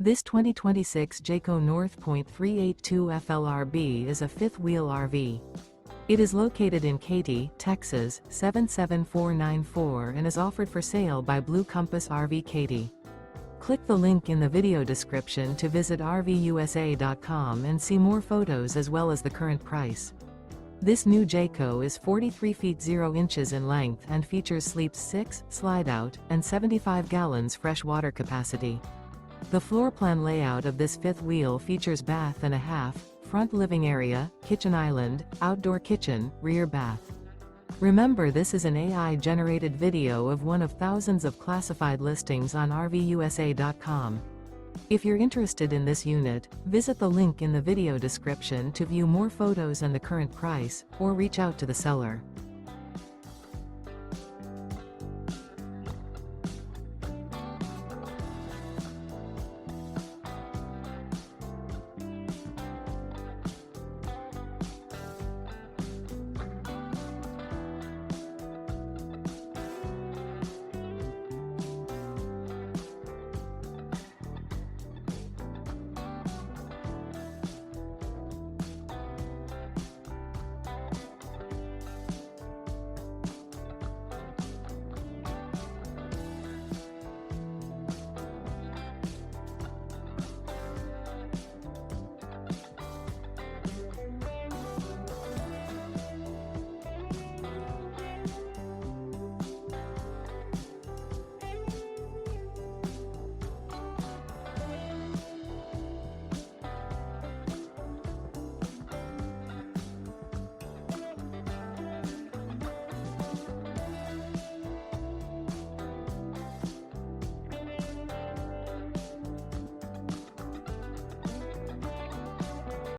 This 2026 Jayco North Point 382 FLRB is a fifth-wheel RV. It is located in Katy, Texas, 77494 and is offered for sale by Blue Compass RV Katy. Click the link in the video description to visit RVUSA.com and see more photos as well as the current price. This new Jayco is 43 feet 0 inches in length and features sleeps 6, slide-out, and 75 gallons fresh water capacity. The floor plan layout of this fifth wheel features bath and a half, front living area, kitchen island, outdoor kitchen, rear bath. Remember, this is an AI-generated video of one of thousands of classified listings on RVUSA.com. If you're interested in this unit, visit the link in the video description to view more photos and the current price, or reach out to the seller.